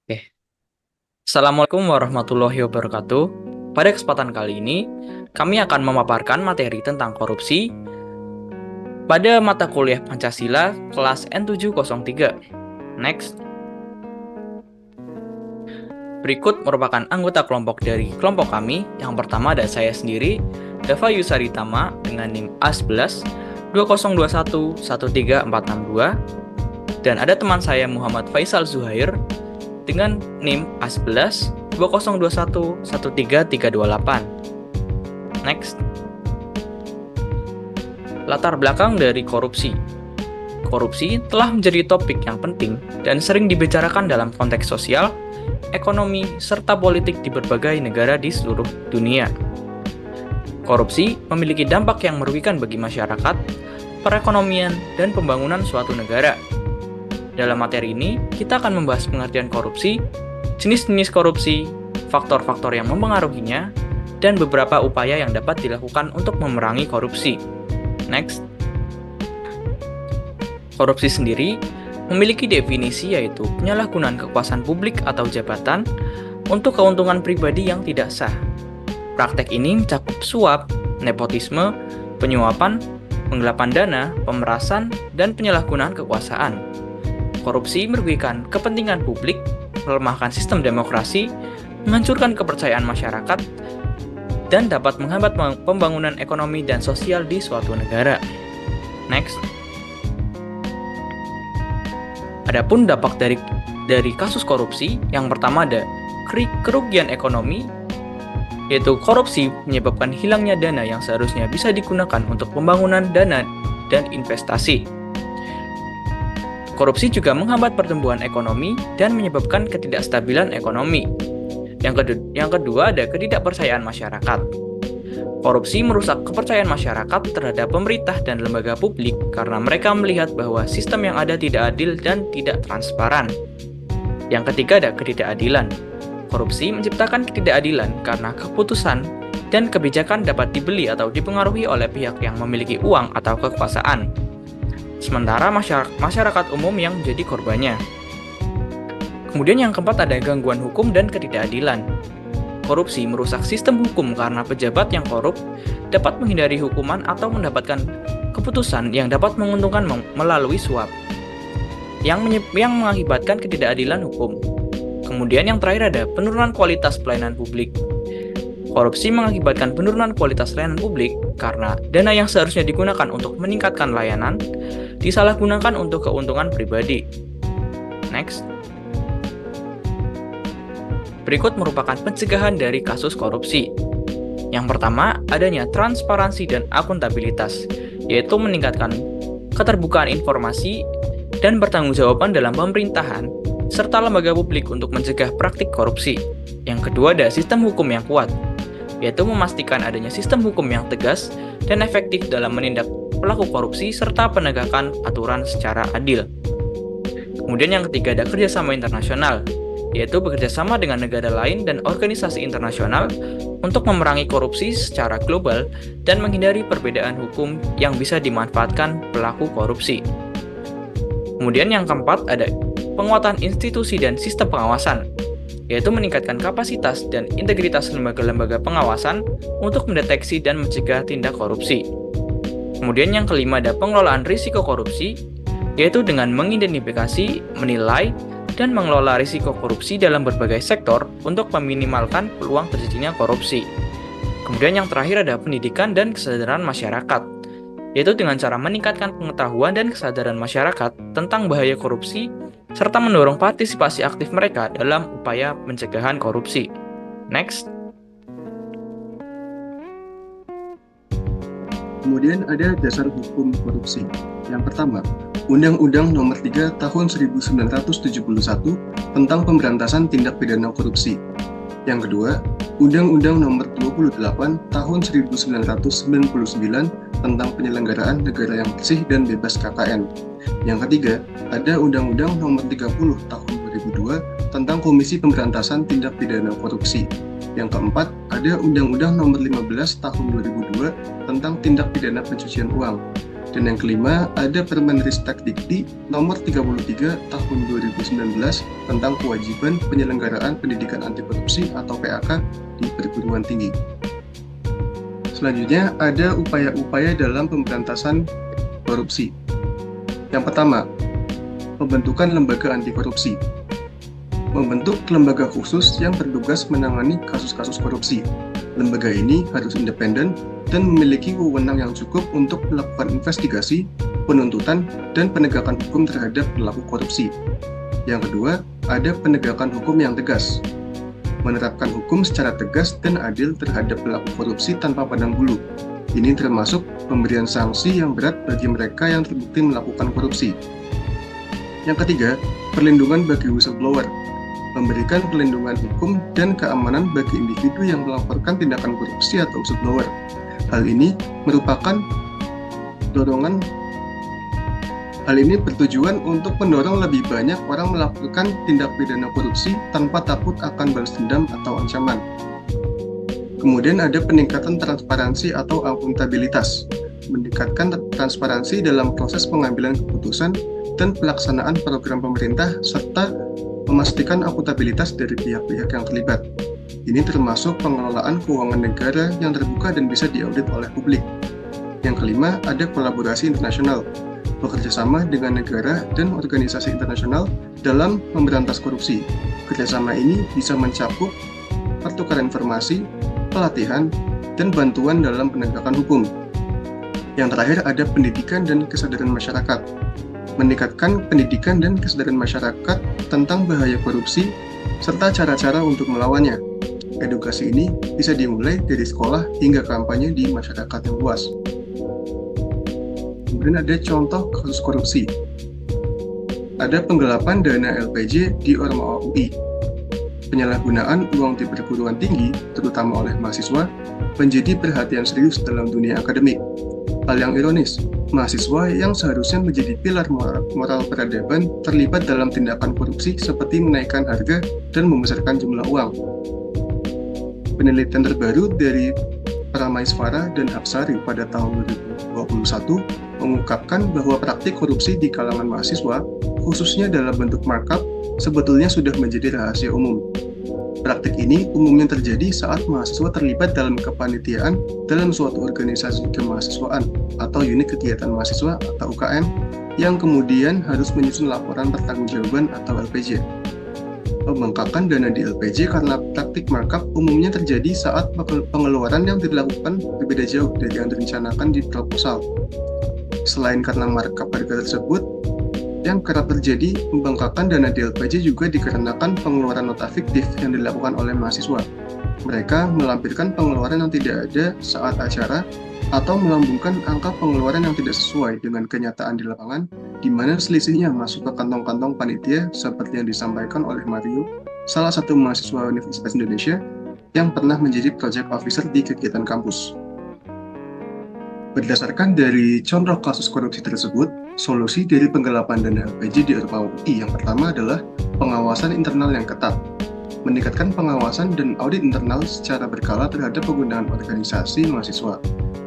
Oke. Assalamualaikum warahmatullahi wabarakatuh. Pada kesempatan kali ini, kami akan memaparkan materi tentang korupsi pada mata kuliah Pancasila kelas N703. Next. Berikut merupakan anggota kelompok dari kelompok kami. Yang pertama ada saya sendiri, Dava Yusaritama dengan NIM A11 2021 13462, dan ada teman saya Muhammad Faisal Zuhair dengan NIM A11 2021 13328. Next. Latar belakang dari korupsi. Korupsi telah menjadi topik yang penting dan sering dibicarakan dalam konteks sosial, ekonomi, serta politik di berbagai negara di seluruh dunia. Korupsi memiliki dampak yang merugikan bagi masyarakat, perekonomian, dan pembangunan suatu negara. Dalam materi ini, kita akan membahas pengertian korupsi, jenis-jenis korupsi, faktor-faktor yang mempengaruhinya, dan beberapa upaya yang dapat dilakukan untuk memerangi korupsi. Next. Korupsi sendiri memiliki definisi, yaitu penyalahgunaan kekuasaan publik atau jabatan untuk keuntungan pribadi yang tidak sah. Praktek ini mencakup suap, nepotisme, penyuapan, penggelapan dana, pemerasan, dan penyalahgunaan kekuasaan. Korupsi merugikan kepentingan publik, melemahkan sistem demokrasi, menghancurkan kepercayaan masyarakat, dan dapat menghambat pembangunan ekonomi dan sosial di suatu negara. Next. Adapun dampak dari kasus korupsi, yang pertama ada kerugian ekonomi, yaitu korupsi menyebabkan hilangnya dana yang seharusnya bisa digunakan untuk pembangunan dana dan investasi. Korupsi juga menghambat pertumbuhan ekonomi dan menyebabkan ketidakstabilan ekonomi. Yang kedua ada ketidakpercayaan masyarakat. Korupsi merusak kepercayaan masyarakat terhadap pemerintah dan lembaga publik karena mereka melihat bahwa sistem yang ada tidak adil dan tidak transparan. Yang ketiga ada ketidakadilan. Korupsi menciptakan ketidakadilan karena keputusan dan kebijakan dapat dibeli atau dipengaruhi oleh pihak yang memiliki uang atau kekuasaan, sementara masyarakat umum yang menjadi korbannya. Kemudian yang keempat ada gangguan hukum dan ketidakadilan. Korupsi merusak sistem hukum karena pejabat yang korup dapat menghindari hukuman atau mendapatkan keputusan yang dapat menguntungkan melalui suap, yang mengakibatkan ketidakadilan hukum. Kemudian yang terakhir ada penurunan kualitas pelayanan publik. Korupsi mengakibatkan penurunan kualitas layanan publik karena dana yang seharusnya digunakan untuk meningkatkan layanan disalahgunakan untuk keuntungan pribadi. Next. Berikut merupakan pencegahan dari kasus korupsi. Yang pertama, adanya transparansi dan akuntabilitas, yaitu meningkatkan keterbukaan informasi dan pertanggungjawaban dalam pemerintahan, serta lembaga publik untuk mencegah praktik korupsi. Yang kedua, ada sistem hukum yang kuat, yaitu memastikan adanya sistem hukum yang tegas dan efektif dalam menindak pelaku korupsi serta penegakan aturan secara adil. Kemudian yang ketiga ada kerjasama internasional, yaitu bekerjasama dengan negara lain dan organisasi internasional untuk memerangi korupsi secara global dan menghindari perbedaan hukum yang bisa dimanfaatkan pelaku korupsi. Kemudian yang keempat ada penguatan institusi dan sistem pengawasan, yaitu meningkatkan kapasitas dan integritas lembaga-lembaga pengawasan untuk mendeteksi dan mencegah tindak korupsi. Kemudian yang kelima ada pengelolaan risiko korupsi, yaitu dengan mengidentifikasi, menilai, dan mengelola risiko korupsi dalam berbagai sektor untuk meminimalkan peluang terjadinya korupsi. Kemudian yang terakhir ada pendidikan dan kesadaran masyarakat, yaitu dengan cara meningkatkan pengetahuan dan kesadaran masyarakat tentang bahaya korupsi, serta mendorong partisipasi aktif mereka dalam upaya pencegahan korupsi. Next. Kemudian ada dasar hukum korupsi. Yang pertama, Undang-Undang Nomor 3 Tahun 1971 tentang Pemberantasan Tindak Pidana Korupsi. Yang kedua, Undang-Undang Nomor 28 Tahun 1999 tentang Penyelenggaraan Negara yang Bersih dan Bebas KKN. Yang ketiga, ada Undang-Undang Nomor 30 Tahun 2002 tentang Komisi Pemberantasan Tindak Pidana Korupsi. Yang keempat, ada Undang-Undang Nomor 15 Tahun 2002 tentang Tindak Pidana Pencucian Uang. Dan yang kelima, ada Permenristek Dikti nomor 33 tahun 2019 tentang kewajiban penyelenggaraan pendidikan anti korupsi atau PAK di perguruan tinggi. Selanjutnya, ada upaya-upaya dalam pemberantasan korupsi. Yang pertama, pembentukan lembaga anti korupsi. Membentuk lembaga khusus yang bertugas menangani kasus-kasus korupsi. Lembaga ini harus independen dan memiliki wewenang yang cukup untuk melakukan investigasi, penuntutan, dan penegakan hukum terhadap pelaku korupsi. Yang kedua, ada penegakan hukum yang tegas. Menerapkan hukum secara tegas dan adil terhadap pelaku korupsi tanpa pandang bulu. Ini termasuk pemberian sanksi yang berat bagi mereka yang terbukti melakukan korupsi. Yang ketiga, perlindungan bagi whistleblower. Memberikan perlindungan hukum dan keamanan bagi individu yang melaporkan tindakan korupsi atau whistleblower. Hal ini bertujuan untuk mendorong lebih banyak orang melakukan tindak pidana korupsi tanpa takut akan balas dendam atau ancaman. Kemudian ada peningkatan transparansi atau akuntabilitas. Meningkatkan transparansi dalam proses pengambilan keputusan dan pelaksanaan program pemerintah serta memastikan akuntabilitas dari pihak-pihak yang terlibat. Ini termasuk pengelolaan keuangan negara yang terbuka dan bisa diaudit oleh publik. Yang kelima, ada kolaborasi internasional. Bekerjasama dengan negara dan organisasi internasional dalam memberantas korupsi. Kerjasama ini bisa mencakup pertukaran informasi, pelatihan, dan bantuan dalam penegakan hukum. Yang terakhir, ada pendidikan dan kesadaran masyarakat. Meningkatkan pendidikan dan kesadaran masyarakat tentang bahaya korupsi serta cara-cara untuk melawannya. Edukasi ini bisa dimulai dari sekolah hingga kampanye di masyarakat yang luas. Kemudian ada contoh kasus korupsi. Ada penggelapan dana LPJ di Ormawa UI. Penyalahgunaan uang di perguruan tinggi, terutama oleh mahasiswa, menjadi perhatian serius dalam dunia akademik. Hal yang ironis, mahasiswa yang seharusnya menjadi pilar moral peradaban terlibat dalam tindakan korupsi seperti menaikkan harga dan membesarkan jumlah uang. Penelitian terbaru dari Paramaeswara dan Hapsari pada tahun 2021 mengungkapkan bahwa praktik korupsi di kalangan mahasiswa, khususnya dalam bentuk markup, sebetulnya sudah menjadi rahasia umum. Praktik ini umumnya terjadi saat mahasiswa terlibat dalam kepanitiaan dalam suatu organisasi kemahasiswaan atau unit kegiatan mahasiswa atau UKM yang kemudian harus menyusun laporan pertanggungjawaban atau LPJ. Pembengkakan dana di LPJ karena praktik markup umumnya terjadi saat pengeluaran yang dilakukan berbeda jauh dari yang direncanakan di proposal. Selain karena markup harga tersebut, yang kerap terjadi, pembengkakan dana di LPJ juga dikarenakan pengeluaran nota fiktif yang dilakukan oleh mahasiswa. Mereka melampirkan pengeluaran yang tidak ada saat acara atau melambungkan angka pengeluaran yang tidak sesuai dengan kenyataan di lapangan, di mana selisihnya masuk ke kantong-kantong panitia seperti yang disampaikan oleh Mario, salah satu mahasiswa Universitas Indonesia yang pernah menjadi project officer di kegiatan kampus. Berdasarkan dari contoh kasus korupsi tersebut, solusi dari penggelapan dana LPJ di Ormawa UI yang pertama adalah pengawasan internal yang ketat. Meningkatkan pengawasan dan audit internal secara berkala terhadap penggunaan organisasi mahasiswa.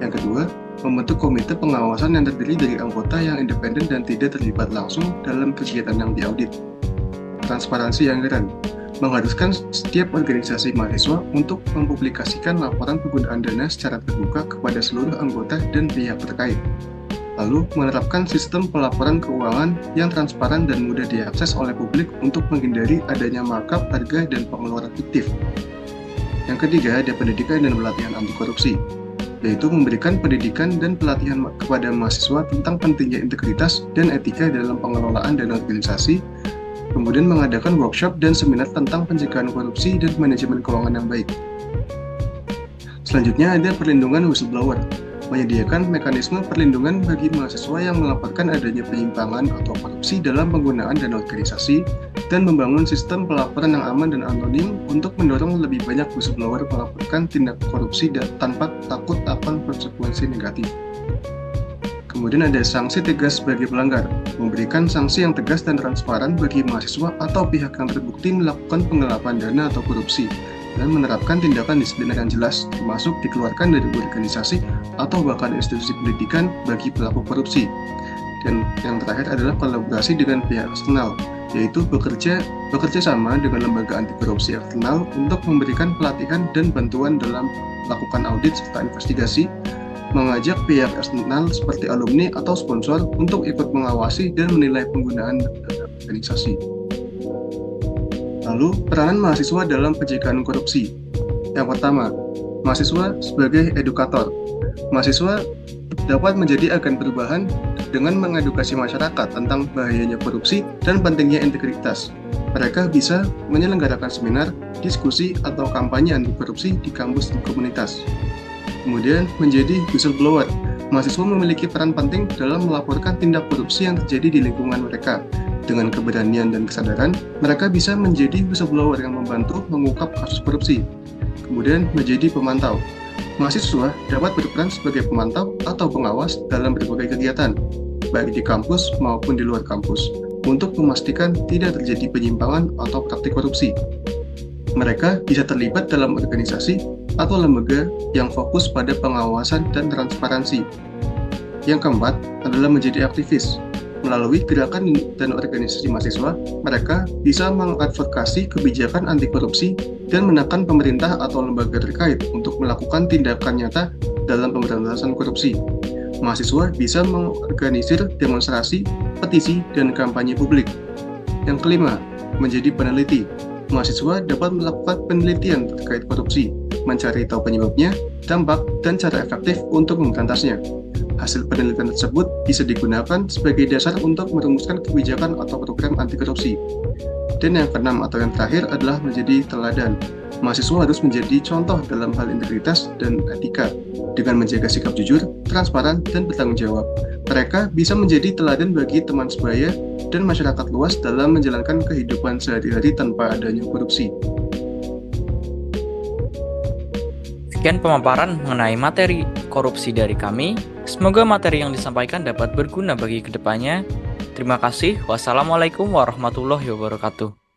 Yang kedua, membentuk komite pengawasan yang terdiri dari anggota yang independen dan tidak terlibat langsung dalam kegiatan yang diaudit. Transparansi anggaran. Mengharuskan setiap organisasi mahasiswa untuk mempublikasikan laporan penggunaan dana secara terbuka kepada seluruh anggota dan pihak terkait. Lalu, menerapkan sistem pelaporan keuangan yang transparan dan mudah diakses oleh publik untuk menghindari adanya markup harga dan pengeluaran fiktif. Yang ketiga, ada pendidikan dan pelatihan anti korupsi, yaitu memberikan pendidikan dan pelatihan kepada mahasiswa tentang pentingnya integritas dan etika dalam pengelolaan dana organisasi, kemudian mengadakan workshop dan seminar tentang pencegahan korupsi dan manajemen keuangan yang baik. Selanjutnya ada perlindungan whistleblower, menyediakan mekanisme perlindungan bagi mahasiswa yang melaporkan adanya penyimpangan atau korupsi dalam penggunaan dana organisasi, dan membangun sistem pelaporan yang aman dan anonim untuk mendorong lebih banyak whistleblower melaporkan tindak korupsi dan tanpa takut akan konsekuensi negatif. Kemudian ada sanksi tegas bagi pelanggar, memberikan sanksi yang tegas dan transparan bagi mahasiswa atau pihak yang terbukti melakukan penggelapan dana atau korupsi, dan menerapkan tindakan disipliner yang jelas, termasuk dikeluarkan dari organisasi atau bahkan institusi pendidikan bagi pelaku korupsi. Dan yang terakhir adalah kolaborasi dengan pihak eksternal, yaitu bekerja sama dengan lembaga anti korupsi eksternal untuk memberikan pelatihan dan bantuan dalam melakukan audit serta investigasi, mengajak pihak eksternal seperti alumni atau sponsor untuk ikut mengawasi dan menilai penggunaan dana organisasi. Lalu, peranan mahasiswa dalam pencegahan korupsi. Yang pertama, mahasiswa sebagai edukator. Mahasiswa dapat menjadi agen perubahan dengan mengedukasi masyarakat tentang bahayanya korupsi dan pentingnya integritas. Mereka bisa menyelenggarakan seminar, diskusi, atau kampanye anti korupsi di kampus dan komunitas. Kemudian, menjadi whistleblower. Mahasiswa memiliki peran penting dalam melaporkan tindak korupsi yang terjadi di lingkungan mereka. Dengan keberanian dan kesadaran, mereka bisa menjadi whistleblower yang membantu mengungkap kasus korupsi. Kemudian, menjadi pemantau. Mahasiswa dapat berperan sebagai pemantau atau pengawas dalam berbagai kegiatan, baik di kampus maupun di luar kampus, untuk memastikan tidak terjadi penyimpangan atau praktik korupsi. Mereka bisa terlibat dalam organisasi atau lembaga yang fokus pada pengawasan dan transparansi. Yang keempat adalah menjadi aktivis. Melalui gerakan dan organisasi mahasiswa, mereka bisa mengadvokasi kebijakan anti korupsi dan menekan pemerintah atau lembaga terkait untuk melakukan tindakan nyata dalam pemberantasan korupsi. Mahasiswa bisa mengorganisir demonstrasi, petisi, dan kampanye publik. Yang kelima, menjadi peneliti. Mahasiswa dapat melakukan penelitian terkait korupsi, mencari tahu penyebabnya, dampak, dan cara efektif untuk memberantasnya. Hasil penelitian tersebut bisa digunakan sebagai dasar untuk merumuskan kebijakan atau program anti korupsi. Dan yang keenam atau yang terakhir adalah menjadi teladan. Mahasiswa harus menjadi contoh dalam hal integritas dan etika dengan menjaga sikap jujur, transparan, dan bertanggung jawab. Mereka bisa menjadi teladan bagi teman sebaya dan masyarakat luas dalam menjalankan kehidupan sehari-hari tanpa adanya korupsi. Sekian pemaparan mengenai materi korupsi dari kami. Semoga materi yang disampaikan dapat berguna bagi kedepannya. Terima kasih. Wassalamualaikum warahmatullahi wabarakatuh.